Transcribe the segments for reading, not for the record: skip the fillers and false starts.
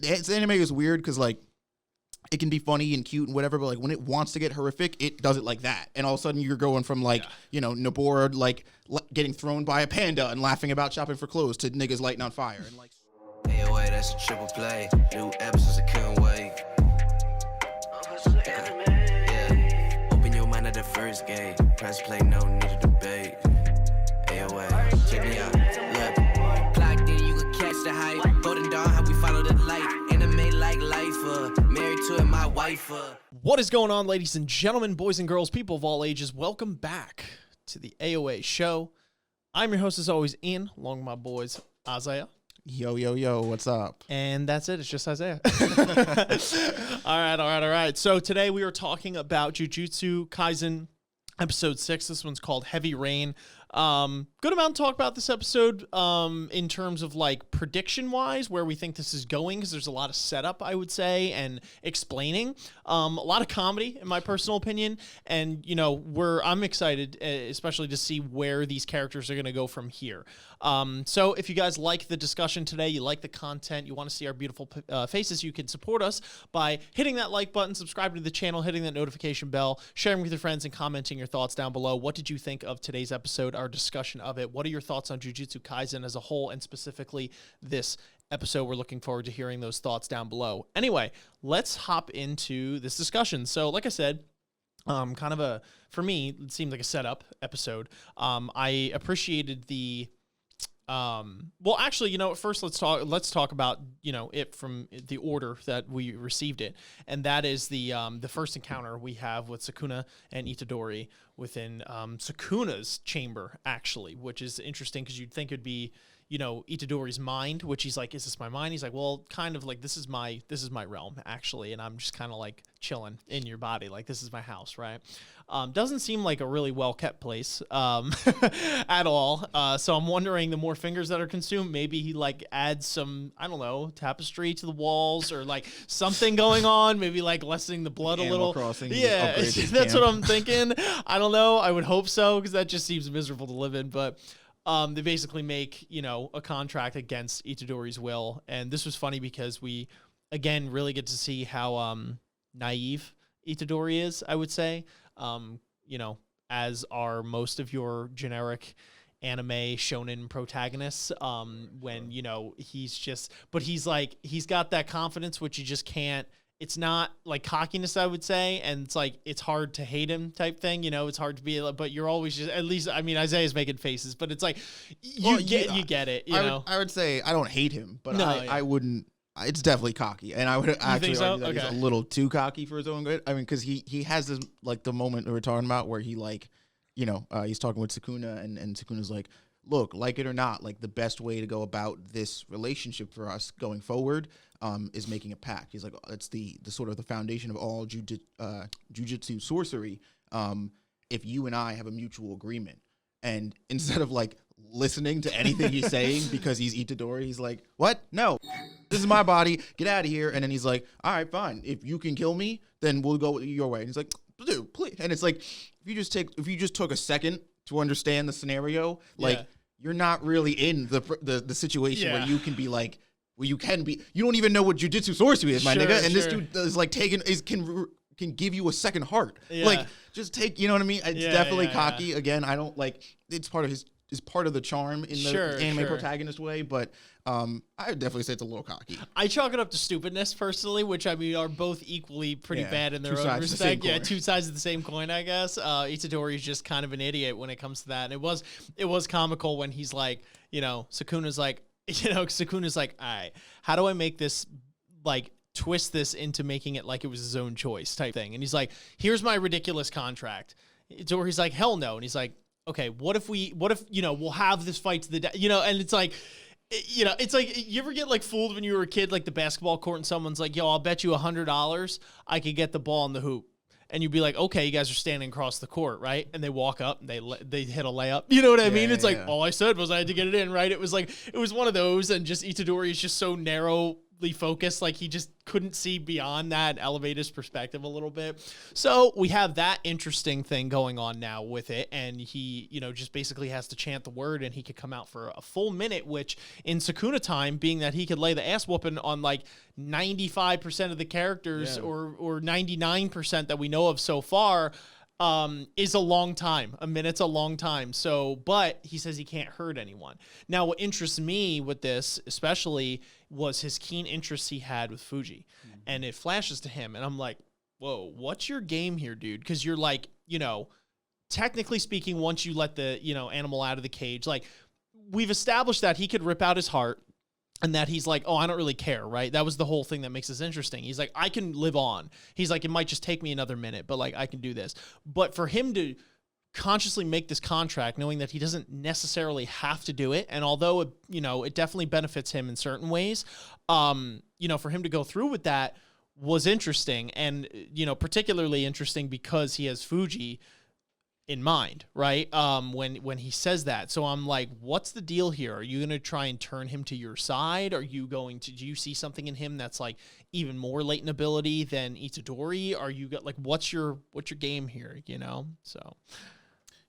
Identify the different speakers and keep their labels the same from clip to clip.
Speaker 1: anime is weird because like it can be funny and cute and whatever, but like when it wants to get horrific, it does it like that. And all of a sudden you're going from like, Nobora like getting thrown by a panda and laughing about shopping for clothes to niggas lighting on fire. And like
Speaker 2: AoA, that's a triple play. New episodes, I couldn't wait. Yeah. Open your mind at the first gate. Press play, no need to debate. AoA, check me out. Look, clocked in, you can catch the hype. Golden Dawn, how we follow the light. Anime like life, married to it, my wife.
Speaker 3: What is going on, ladies and gentlemen, boys and girls, people of all ages? Welcome back to the AoA show. I'm your host, as always, Ian, along with my boys, Isaiah.
Speaker 1: Yo, what's up?
Speaker 3: And that's it. It's just Isaiah. All right. So today we are talking about Jujitsu Kaisen episode 6. This one's called Heavy Rain. Good amount to talk about this episode in terms of like prediction wise, where we think this is going, because there's a lot of setup, I would say, and explaining. A lot of comedy, in my personal opinion, and I'm excited, especially to see where these characters are going to go from here. So if you guys like the discussion today, you like the content, you want to see our beautiful faces, you can support us by hitting that like button, subscribing to the channel, hitting that notification bell, sharing with your friends, and commenting your thoughts down below. What did you think of today's episode? Our discussion of it. What are your thoughts on Jujutsu Kaisen as a whole, and specifically this episode? We're looking forward to hearing those thoughts down below. Anyway, let's hop into this discussion. So, like I said, for me, it seemed like a setup episode. I appreciated the first let's talk about, it from the order that we received it. And that is the first encounter we have with Sukuna and Itadori within Sukuna's chamber, actually, which is interesting because you'd think it'd be, Itadori's mind, which he's like, is this my mind? He's like, well, kind of like, this is my realm, actually, and I'm just kind of like chilling in your body, like this is my house, right? Doesn't seem like a really well-kept place at all. So I'm wondering, the more fingers that are consumed, maybe he like adds some, I don't know, tapestry to the walls, or like something going on, maybe like lessening the blood a little.
Speaker 1: Crossing,
Speaker 3: yeah, that's what I'm thinking. I don't know. I would hope so, because that just seems miserable to live in, but they basically make, a contract against Itadori's will. And this was funny because we, again, really get to see how naive Itadori is, I would say. As are most of your generic anime shonen protagonists, when, he's got that confidence, which you just can't. It's not like cockiness, I would say, and it's like, it's hard to hate him type thing, it's hard to be, but you're always just, at least, I mean, Isaiah's making faces, but it's like, you get it,
Speaker 1: I would say I don't hate him, but
Speaker 3: no,
Speaker 1: I wouldn't, it's definitely cocky, and I would actually argue that he's a little too cocky for his own good. I mean, because he has this, like, the moment we were talking about where he, like, he's talking with Sukuna, and Sukuna's like, look, like it or not, like, the best way to go about this relationship for us going forward is making a pact. He's like, it's the sort of the foundation of all jujitsu sorcery. If you and I have a mutual agreement, and instead of like listening to anything he's saying because he's Itadori, he's like, what? No, this is my body. Get out of here. And then he's like, all right, fine. If you can kill me, then we'll go your way. And he's like, dude, please. And it's like, if you just took a second to understand the scenario, like, you're not really in the situation where you can be like, you don't even know what jujitsu sorcery is, my nigga. And this dude is like can give you a second heart. Yeah. Like, just take, you know what I mean? It's definitely cocky. Yeah. Again, I don't like, it's part of the charm in the anime protagonist way, but I would definitely say it's a little cocky.
Speaker 3: I chalk it up to stupidness personally, which I mean are both equally pretty bad in their own respect. Yeah, two sides of the same coin, I guess. Itadori is just kind of an idiot when it comes to that. And it was comical when he's like, Sukuna's like, all right, how do I make this, like, twist this into making it like it was his own choice type thing? And he's like, here's my ridiculous contract. He's like, hell no. And he's like, okay, what if we'll have this fight to the death, and it's like, it's like, you ever get like fooled when you were a kid, like the basketball court, and someone's like, yo, I'll bet you $100 I could get the ball in the hoop. And you'd be like, okay, you guys are standing across the court, right? And they walk up and they hit a layup. You know what I mean? It's like, all I said was I had to get it in, right? It was one of those, and just Itadori is just so narrow focused, like he just couldn't see beyond that, elevate his perspective a little bit. So we have that interesting thing going on now with it, and he, just basically has to chant the word, and he could come out for a full minute, which in Sukuna time, being that he could lay the ass whooping on like 95% of the characters or 99% that we know of so far, is a long time. A minute's a long time. So, but he says he can't hurt anyone. Now, what interests me with this, especially, was his keen interest he had with Fuji. Mm-hmm. And it flashes to him, and I'm like, whoa, what's your game here, dude? Because you're like, technically speaking, once you let the, animal out of the cage, like, we've established that he could rip out his heart, and that he's like, oh, I don't really care, right? That was the whole thing that makes this interesting. He's like, I can live on. He's like, it might just take me another minute, but like, I can do this. But for him to consciously make this contract, knowing that he doesn't necessarily have to do it, and although it definitely benefits him in certain ways, for him to go through with that was interesting, and particularly interesting because he has Fuji in mind, right? When he says that. So I'm like, what's the deal here? Are you going to try and turn him to your side? Do you see something in him that's like even more latent ability than Itadori? Are you got like, what's your game here? So.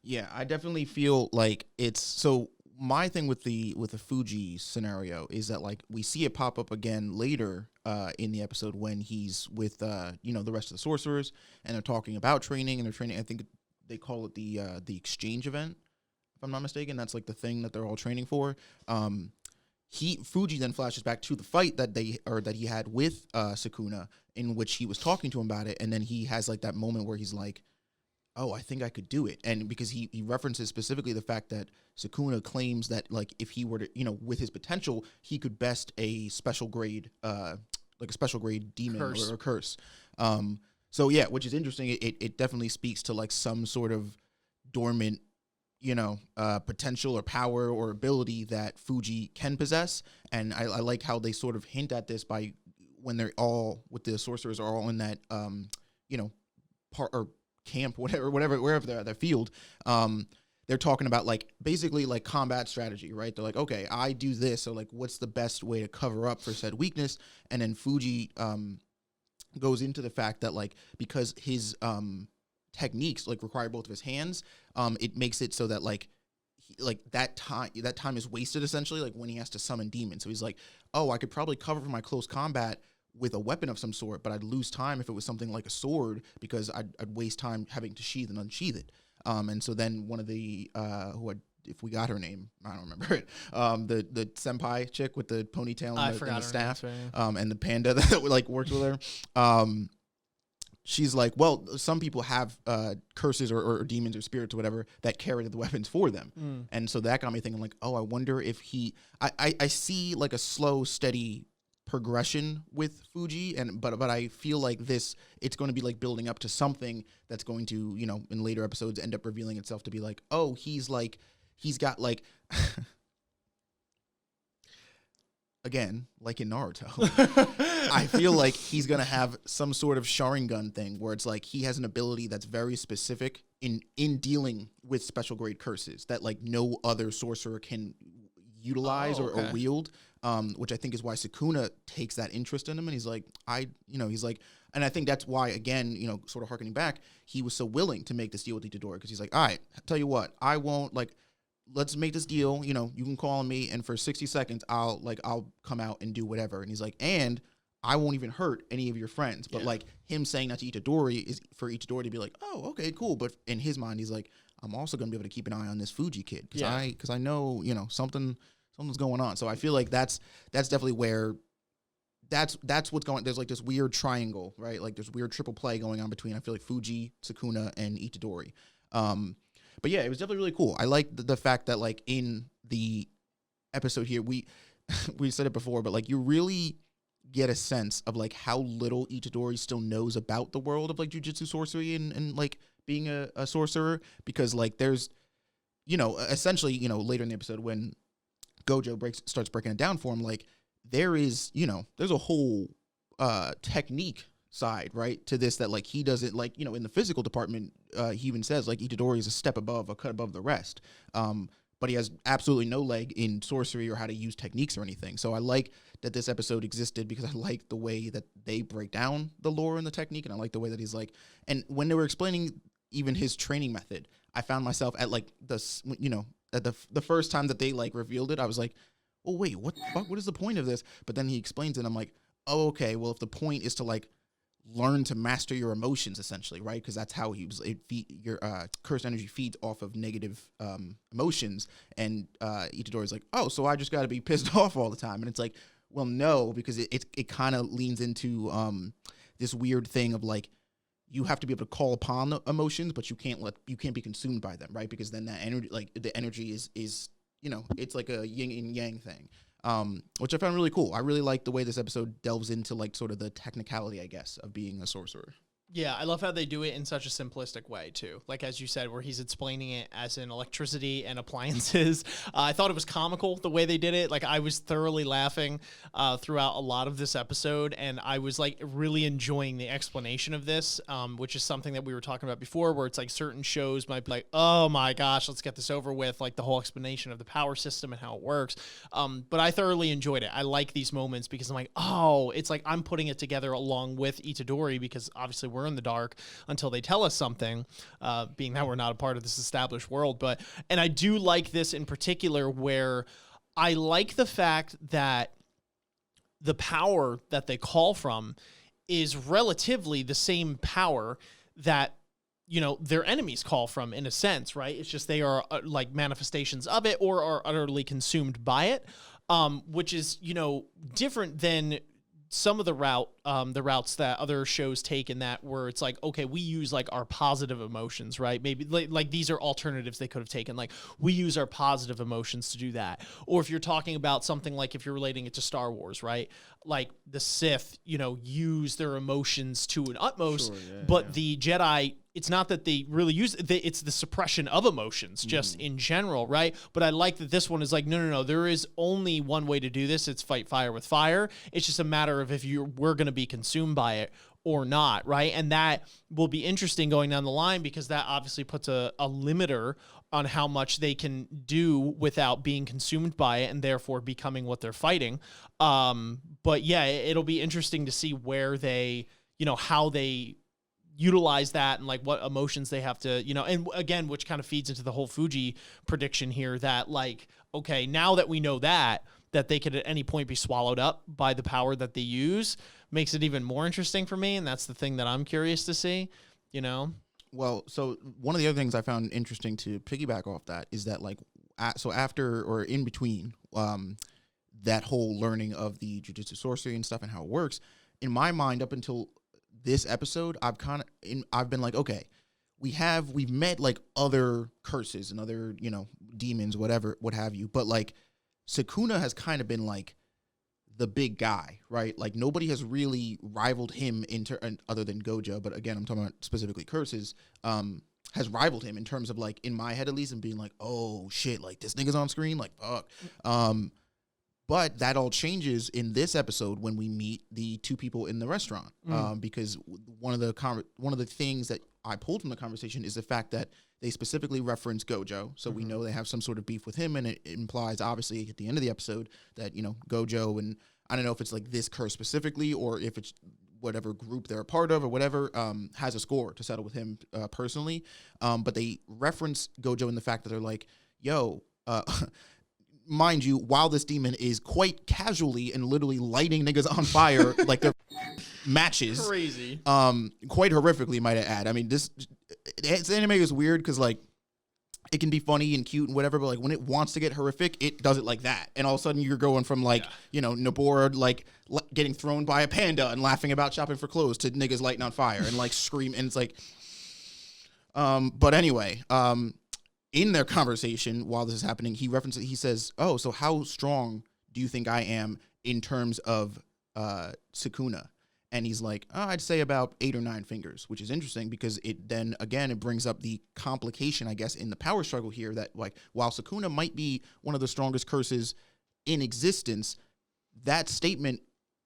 Speaker 1: Yeah, I definitely feel like so my thing with the Fuji scenario is that like we see it pop up again later in the episode when he's with the rest of the sorcerers, and they're talking about training, and they're training, I think they call it the exchange event, if I'm not mistaken. That's like the thing that they're all training for. Fuji then flashes back to the fight that he had with Sukuna, in which he was talking to him about it, and then he has like that moment where he's like, oh, I think I could do it. And because he references specifically the fact that Sukuna claims that like if he were to, with his potential, he could best a special grade like a special grade demon or curse. So yeah, which is interesting. It definitely speaks to like some sort of dormant, potential or power or ability that Fuji can possess. And I like how they sort of hint at this by when they're all with the sorcerers are all in that, part or camp, wherever they're at their field. They're talking about like basically like combat strategy, right? They're like, okay, I do this, so like, what's the best way to cover up for said weakness? And then Fuji goes into the fact that like because his techniques like require both of his hands, it makes it so that like that time is wasted essentially, like when he has to summon demons. So he's like, oh, I could probably cover for my close combat with a weapon of some sort, but I'd lose time if it was something like a sword because I'd waste time having to sheath and unsheath it. And so then one of the if we got her name, I don't remember it. The senpai chick with the ponytail and the staff, and the panda that like works with her. She's like, well, some people have curses or demons or spirits or whatever that carry the weapons for them. And so that got me thinking like, oh, I wonder if I see like a slow, steady progression with Fuji, but I feel like it's going to be like building up to something that's going to, in later episodes end up revealing itself to be like, oh, he's got like again, like in Naruto, I feel like he's going to have some sort of Sharingan thing where it's like he has an ability that's very specific in dealing with special grade curses that like no other sorcerer can utilize or wield, which I think is why Sukuna takes that interest in him. And he's like, and I think that's why, again, sort of harkening back, he was so willing to make this deal with Itadori, because he's like, all right, I'll tell you what, I won't let's make this deal. You can call on me, and for 60 seconds, I'll come out and do whatever. And he's like, and I won't even hurt any of your friends. But like him saying that to Itadori is for Itadori to be like, oh, okay, cool. But in his mind, he's like, I'm also going to be able to keep an eye on this Fuji kid because I know, something's going on. So I feel like that's definitely where that's what's going. There's like this weird triangle, right? Like there's weird triple play going on between, I feel like, Fuji, Sukuna, and Itadori. But yeah, it was definitely really cool. I like the fact that like in the episode here, we said it before, but like you really get a sense of like how little Itadori still knows about the world of like jujitsu sorcery and like being a sorcerer, because like there's, essentially, later in the episode when Gojo starts breaking it down for him, like there is, there's a whole technique side, right, to this that like he doesn't like, in the physical department, he even says like Itadori is a cut above the rest, but he has absolutely no leg in sorcery or how to use techniques or anything. So I like that this episode existed because I like the way that they break down the lore and the technique, and I like the way that he's like, and when they were explaining even his training method, I found myself at like at the first time that they like revealed it, I was like, oh wait, what is the point of this? But then he explains it, and I'm like, oh okay, well if the point is to like learn to master your emotions, essentially, right? Because that's how your cursed energy feeds off of negative emotions. And Itadori's like, oh, so I just got to be pissed off all the time. And it's like, well, no, because it kind of leans into this weird thing of like, you have to be able to call upon the emotions, but you can't be consumed by them, right? Because then that energy, like the energy is it's like a yin and yang thing. Which I found really cool. I really like the way this episode delves into like sort of the technicality, I guess, of being a sorcerer.
Speaker 3: Yeah, I love how they do it in such a simplistic way, too. Like, as you said, where he's explaining it as in electricity and appliances. I thought it was comical, the way they did it. Like, I was thoroughly laughing throughout a lot of this episode, and I was, like, really enjoying the explanation of this, which is something that we were talking about before, where it's, like, certain shows might be like, oh, my gosh, let's get this over with, like, the whole explanation of the power system and how it works. But I thoroughly enjoyed it. I like these moments because I'm like, oh, it's like I'm putting it together along with Itadori because, obviously, we're in the dark until they tell us something, being that we're not a part of this established world. And I do like this in particular, where I like the fact that the power that they call from is relatively the same power that their enemies call from, in a sense, right? It's just they are like manifestations of it or are utterly consumed by it, which is different than some of the routes that other shows take, in that where it's like, okay, we use like our positive emotions, right? Maybe like these are alternatives they could have taken. Like, we use our positive emotions to do that. Or if you're talking about something like, if you're relating it to Star Wars, right? Like the Sith, use their emotions to an utmost, but the Jedi, it's not that they really use it, it's the suppression of emotions just in general, right? But I like that this one is like, no, there is only one way to do this. It's fight fire with fire. It's just a matter of if we're going to be consumed by it or not, right? And that will be interesting going down the line, because that obviously puts a limiter on how much they can do without being consumed by it and therefore becoming what they're fighting. But yeah, it'll be interesting to see where they, how they utilize that and like what emotions they have to, and again, which kind of feeds into the whole Fuji prediction here, that like, okay, now that we know that they could at any point be swallowed up by the power that they use, makes it even more interesting for me. And that's the thing that I'm curious to see,
Speaker 1: Well, so one of the other things I found interesting to piggyback off that is that like, so after or in between that whole learning of the Jujitsu sorcery and stuff and how it works, in my mind, up until this episode, I've been like, okay, we've met like other curses and other, demons, whatever, what have you. But like Sukuna has kind of been like the big guy, right? Like nobody has really rivaled him other than Gojo. But again, I'm talking about specifically curses, has rivaled him in terms of like, in my head at least, and being like, oh shit, like this nigga's on screen, like fuck. But that all changes in this episode when we meet the two people in the restaurant, because one of the things that I pulled from the conversation is the fact that they specifically reference Gojo, so we know they have some sort of beef with him, and it implies obviously at the end of the episode that Gojo, and I don't know if it's like this curse specifically or if it's whatever group they're a part of or whatever, has a score to settle with him personally, but they reference Gojo in the fact that they're like, yo. Mind you, while this demon is quite casually and literally lighting niggas on fire like they're matches,
Speaker 3: crazy,
Speaker 1: quite horrifically, might I add. I mean, this anime is weird because like it can be funny and cute and whatever, but like when it wants to get horrific, it does it like that, and all of a sudden you're going from like Nobora like getting thrown by a panda and laughing about shopping for clothes to niggas lighting on fire and like scream, and it's like, but anyway, in their conversation while this is happening, he says, oh, so how strong do you think I am in terms of Sukuna? And he's like, oh, I'd say about 8 or 9 fingers, which is interesting because it then, again, it brings up the complication, I guess, in the power struggle here that, like, while Sukuna might be one of the strongest curses in existence, that statement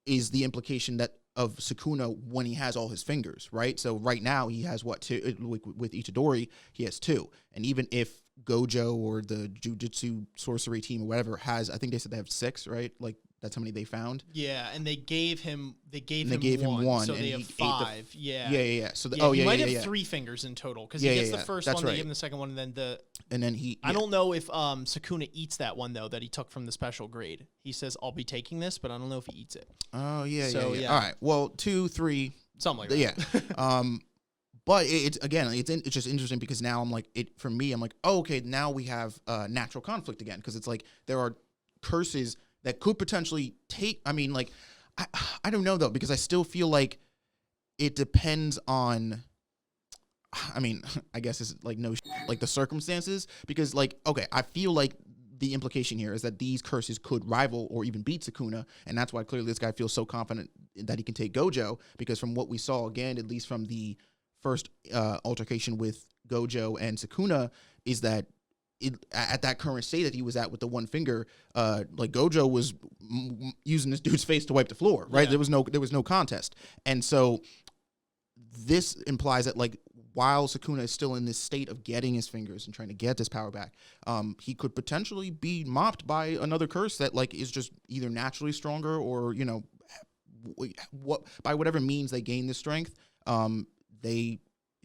Speaker 1: is the implication that of Sukuna when he has all his fingers, right? So right now he has what, 2? With Itadori, he has 2. And even if Gojo or the Jujitsu sorcery team or whatever has, I think they said they have 6, right? Like That's how many they found.
Speaker 3: Yeah, and they gave him
Speaker 1: one,
Speaker 3: so
Speaker 1: and
Speaker 3: they have 5.
Speaker 1: Yeah. So
Speaker 3: he might have 3 fingers in total because he gets the first one, they give him the second one, and then
Speaker 1: I
Speaker 3: don't know if Sukuna eats that one though that he took from the special grade. He says, "I'll be taking this," but I don't know if he eats it.
Speaker 1: Oh yeah. All right. Well, 2, 3,
Speaker 3: something like that.
Speaker 1: Yeah. But it's just interesting because now I'm like, for me, I'm like, oh, okay, now we have natural conflict again, because it's like there are curses that could potentially take. I mean, like, I don't know though, because I still feel like it depends on. I mean, I guess it's like like the circumstances, because like, okay, I feel like the implication here is that these curses could rival or even beat Sukuna, and that's why clearly this guy feels so confident that he can take Gojo, because from what we saw, again, at least from the first altercation with Gojo and Sukuna, is that at that current state that he was at with the one finger, like Gojo was using this dude's face to wipe the floor, right?
Speaker 3: Yeah.
Speaker 1: There was no contest, and so this implies that like while Sukuna is still in this state of getting his fingers and trying to get this power back, he could potentially be mopped by another curse that like is just either naturally stronger or by whatever means they gain this strength.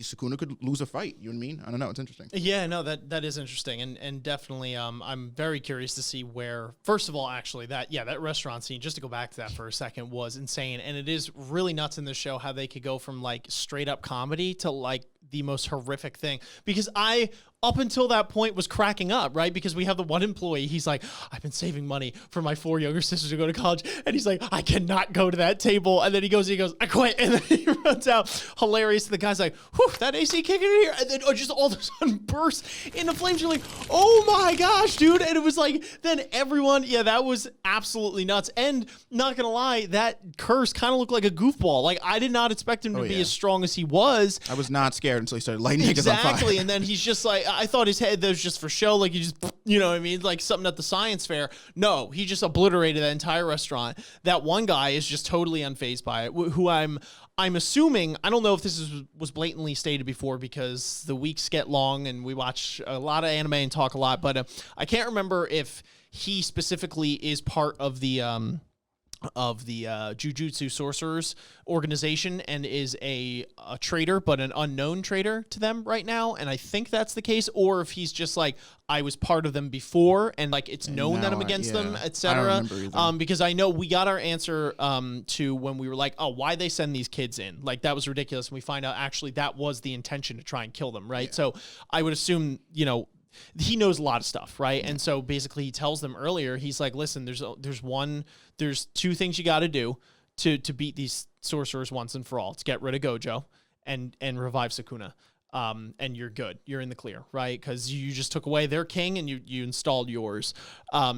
Speaker 1: Sukuna could lose a fight. You know what I mean? I don't know. It's interesting.
Speaker 3: Yeah, no, that is interesting, and definitely, I'm very curious to see where. First of all, actually, that restaurant scene. Just to go back to that for a second, was insane, and it is really nuts in this show how they could go from like straight up comedy to like the most horrific thing. Because I, up until that point, was cracking up, right? Because we have the one employee, he's like, I've been saving money for my 4 younger sisters to go to college, and he's like, I cannot go to that table, and then he goes, I quit, and then he runs out. Hilarious. The guy's like, whew, that AC kicking in here, and then just all of a sudden bursts into flames. You're like, oh my gosh, dude. And it was like, then everyone, that was absolutely nuts. And not gonna lie, that curse kind of looked like a goofball. Like, I did not expect him to be as strong as he was.
Speaker 1: I was not scared until he started lighting niggas on fire.
Speaker 3: Exactly, and then he's just like, I thought his head was just for show, like he just, you know what I mean, like something at the science fair. No, he just obliterated that entire restaurant. That one guy is just totally unfazed by it, who I'm assuming, I don't know if this was blatantly stated before because the weeks get long and we watch a lot of anime and talk a lot, but I can't remember if he specifically is part of the Jujutsu Sorcerers organization and is a traitor, but an unknown traitor to them right now. And I think that's the case. Or if he's just like, I was part of them before and like it's known that I'm against them, etc. Because I know we got our answer to when we were like, oh, why they send these kids in? Like that was ridiculous. And we find out actually that was the intention to try and kill them, right? Yeah. So I would assume, he knows a lot of stuff, right? And so basically he tells them earlier, he's like, listen, there's 2 things you got to do to beat these sorcerers once and for all. It's get rid of Gojo and revive Sukuna. And you're good. You're in the clear, right? Because you just took away their king and you installed yours.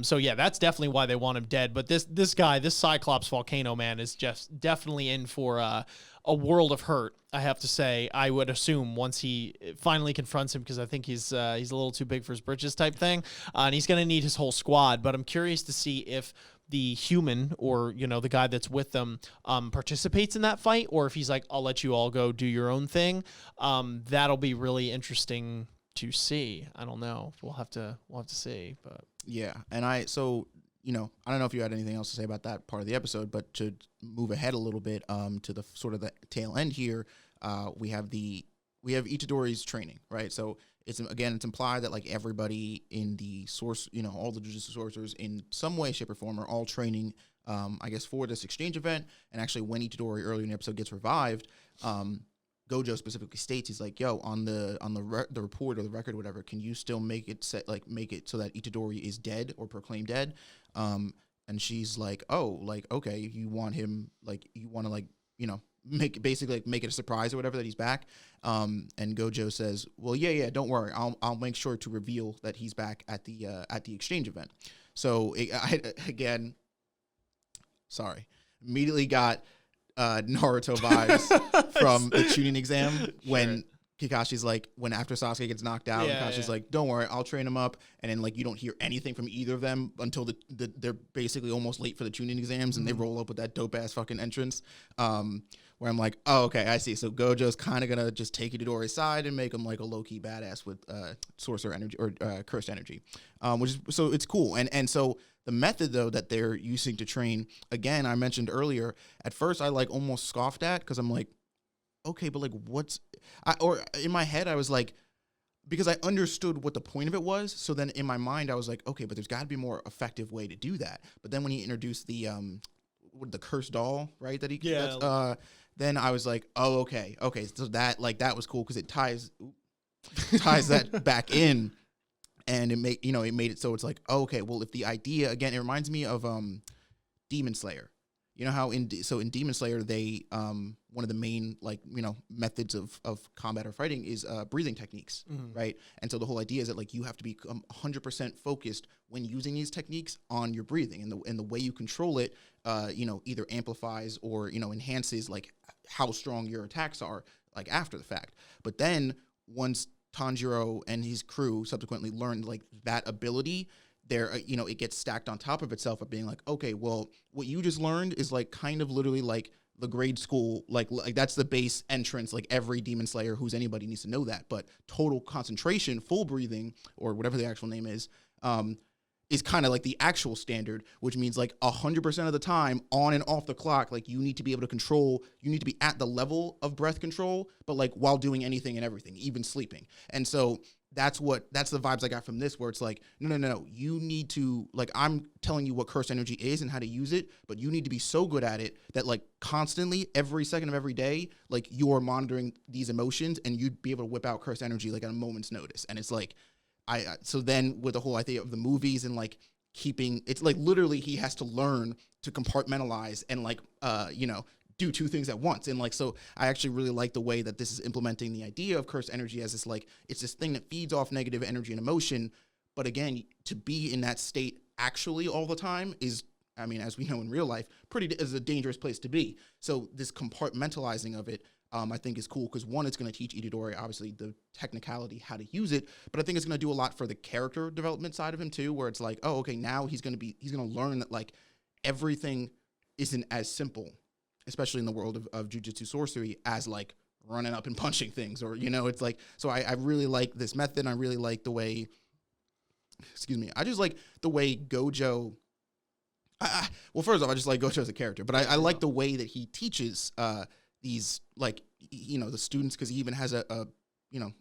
Speaker 3: So yeah, that's definitely why they want him dead. But this guy, this Cyclops Volcano man is just definitely in for a world of hurt, I have to say. I would assume once he finally confronts him, because I think he's a little too big for his britches type thing, and he's going to need his whole squad. But I'm curious to see if the human or the guy that's with them participates in that fight, or if he's like, I'll let you all go do your own thing. That'll be really interesting to see. I don't know. We'll have to see. But
Speaker 1: yeah, and I don't know if you had anything else to say about that part of the episode, but to move ahead a little bit to the sort of the tail end here, we have Itadori's training, right? So it's implied that like everybody in the source, all the Jujutsu sorcerers in some way, shape, or form are all training, I guess, for this exchange event. And actually, when Itadori earlier in the episode gets revived, Gojo specifically states, he's like, yo, on the report or the record or whatever, can you still make it so that Itadori is dead or proclaimed dead? And she's like, oh, like, okay, you want him, like, you want to, like, make it a surprise or whatever that he's back. And Gojo says, well, yeah, don't worry, I'll make sure to reveal that he's back at the exchange event. So immediately got Naruto vibes from the tuning exam when Kakashi's like, when after Sasuke gets knocked out, Kakashi's like, don't worry, I'll train him up. And then like you don't hear anything from either of them until they're basically almost late for the tuning exams, and they roll up with that dope ass fucking entrance. Where I'm like, oh, okay, I see. So Gojo's kind of gonna just take Itadori's side and make him like a low key badass with sorcerer energy or cursed energy, which is, so it's cool. And so The method, though, that they're using to train, again, I mentioned earlier, at first I like almost scoffed at because I'm like, okay, but like or in my head I was like, because I understood what the point of it was. So then in my mind I was like, okay, but there's got to be a more effective way to do that. But then when he introduced the cursed doll, right? Then I was like, oh, okay. So that was cool because it ties that back in. And it made it so it's like, oh, okay, well, if the idea, again, it reminds me of Demon Slayer. You know how in Demon Slayer, they one of the main methods of combat or fighting is breathing techniques, right? And so the whole idea is that like you have to be 100% focused when using these techniques on your breathing, and the way you control it, either amplifies or enhances like how strong your attacks are like after the fact. But then once Tanjiro and his crew subsequently learned like that ability, there, it gets stacked on top of itself of being like, okay, well, what you just learned is like kind of literally like the grade school, like that's the base entrance. Like every Demon Slayer who's anybody needs to know that. But total concentration, full breathing, or whatever the actual name is kind of like the actual standard, which means like 100% of the time on and off the clock, like you need to be able to control, you need to be at the level of breath control, but like while doing anything and everything, even sleeping. And so that's the vibes I got from this, where it's like, no, you need to, like, I'm telling you what cursed energy is and how to use it, but you need to be so good at it that like constantly, every second of every day, like you're monitoring these emotions and you'd be able to whip out cursed energy like at a moment's notice. And it's like, so then with the whole idea of the movies and like keeping, it's like literally he has to learn to compartmentalize and like, do two things at once. And like, so I actually really like the way that this is implementing the idea of cursed energy as this, like, it's this thing that feeds off negative energy and emotion. But again, to be in that state actually all the time is, I mean, as we know in real life, is a dangerous place to be. So this compartmentalizing of it, I think is cool because one, it's going to teach Itadori obviously the technicality, how to use it, but I think it's going to do a lot for the character development side of him too, where it's like, oh, okay, now he's going to learn that like everything isn't as simple, especially in the world of jujitsu sorcery, as like running up and punching things, or it's like. So I really like this method. I really like the way, I just like the way Gojo. Well, first off, I just like Gojo as a character, but I like the way that he teaches these, like, the students, because he even has a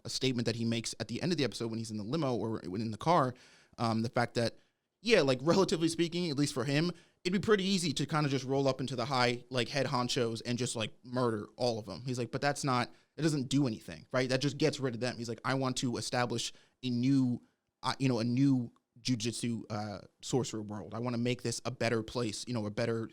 Speaker 1: statement that he makes at the end of the episode when he's in the limo or when in the car, the fact that, yeah, like relatively speaking, at least for him, it'd be pretty easy to kind of just roll up into the high, like, head honchos and just like murder all of them. He's like, but it doesn't do anything, right? That just gets rid of them. He's like, I want to establish a new jujitsu sorcerer world. I want to make this a better place, a better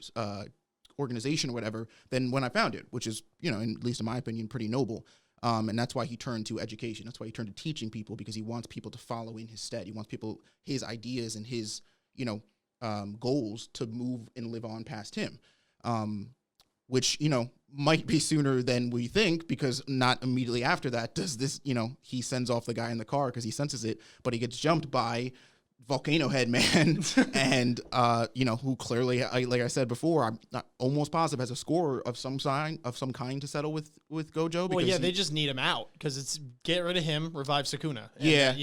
Speaker 1: organization or whatever than when I found it, which is, at least in my opinion, pretty noble. And that's why he turned to education. That's why he turned to teaching people, because he wants people to follow in his stead. He wants his ideas and his, goals to move and live on past him, which, might be sooner than we think, because not immediately after that does this, he sends off the guy in the car because he senses it, but he gets jumped by Volcano Head Man and who clearly, like I said before, I'm not almost positive has a score of some kind to settle with Gojo.
Speaker 3: Well, yeah, they just need him out, because it's get rid of him, revive Sukuna.
Speaker 1: Yeah,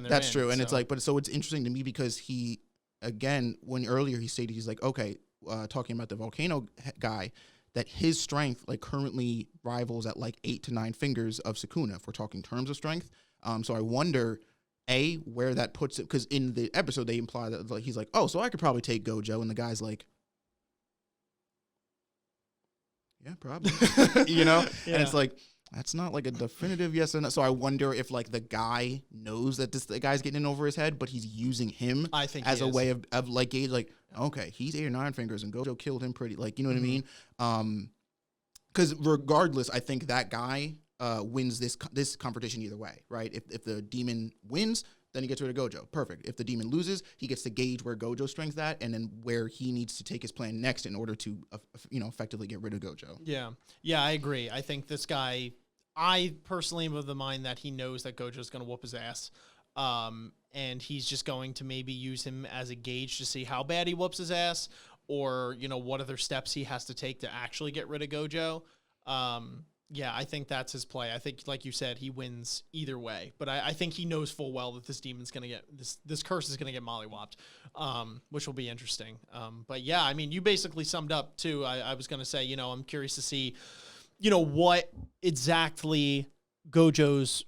Speaker 1: that's true. And it's like, but so it's interesting to me because he, again, when earlier he stated, he's like, okay, talking about the Volcano guy, that his strength like currently rivals at like 8 to 9 fingers of Sukuna, if we're talking terms of strength. So I wonder, where that puts it, because in the episode they imply that like he's like, oh, so I could probably take Gojo, and the guy's like, yeah, probably, yeah. And it's like, that's not like a definitive yes or no. So I wonder if like the guy knows that the guy's getting in over his head, but he's using him, I think, as a way of like gauge, like, okay, he's 8 or 9 fingers and Gojo killed him pretty, like, you know what I mean? Because regardless, I think that guy wins this competition either way, right? If the demon wins, then he gets rid of Gojo. Perfect. If the demon loses, he gets to gauge where Gojo's strength's at, and then where he needs to take his plan next in order to, effectively get rid of Gojo.
Speaker 3: Yeah, I agree. I think this guy, I personally am of the mind that he knows that Gojo's going to whoop his ass, and he's just going to maybe use him as a gauge to see how bad he whoops his ass, or what other steps he has to take to actually get rid of Gojo. Yeah, I think that's his play. I think, like you said, he wins either way. But I think he knows full well that this demon's going to get this curse is going to get mollywopped, which will be interesting. But yeah, I mean, you basically summed up too. I was going to say, I'm curious to see, what exactly Gojo's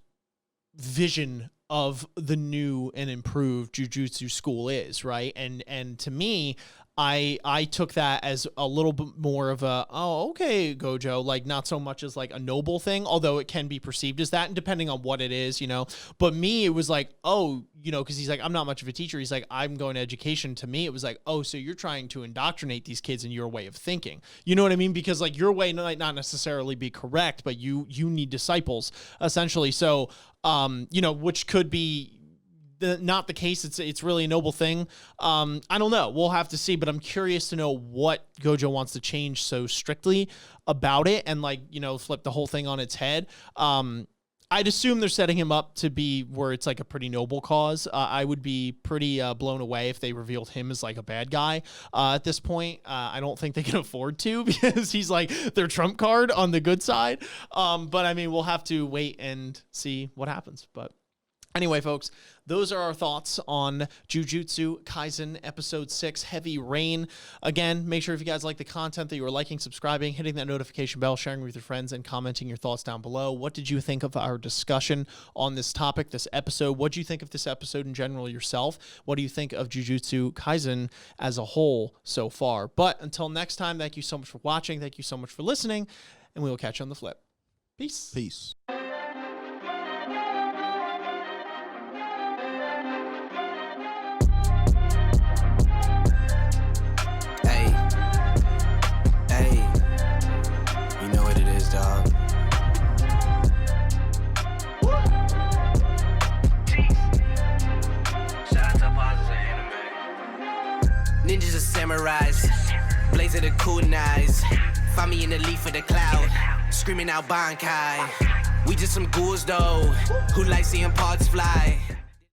Speaker 3: vision of the new and improved Jujutsu school is, right? And to me, I took that as a little bit more of a, oh, okay, Gojo, like not so much as like a noble thing, although it can be perceived as that, and depending on what it is, But me, it was like, oh, because he's like, I'm not much of a teacher. He's like, I'm going to education. To me, it was like, oh, so you're trying to indoctrinate these kids in your way of thinking. You know what I mean? Because like your way might not necessarily be correct, but you need disciples essentially. So, which could be not the case. It's really a noble thing. I don't know. We'll have to see, but I'm curious to know what Gojo wants to change so strictly about it and flip the whole thing on its head. I'd assume they're setting him up to be where it's like a pretty noble cause. I would be pretty blown away if they revealed him as like a bad guy at this point. I don't think they can afford to because he's like their trump card on the good side. But I mean, we'll have to wait and see what happens. But anyway, folks, those are our thoughts on Jujutsu Kaisen Episode 6, Heavy Rain. Again, make sure if you guys like the content that you are liking, subscribing, hitting that notification bell, sharing with your friends, and commenting your thoughts down below. What did you think of our discussion on this topic, this episode? What do you think of this episode in general yourself? What do you think of Jujutsu Kaisen as a whole so far? But until next time, thank you so much for watching. Thank you so much for listening, and we will catch you on the flip. Peace.
Speaker 1: Peace.
Speaker 2: Dog. Ninjas are samurais, blaze of the kunais. Find me in the leaf of the cloud, screaming out Bankai. We just some ghouls though, who like seeing parts fly.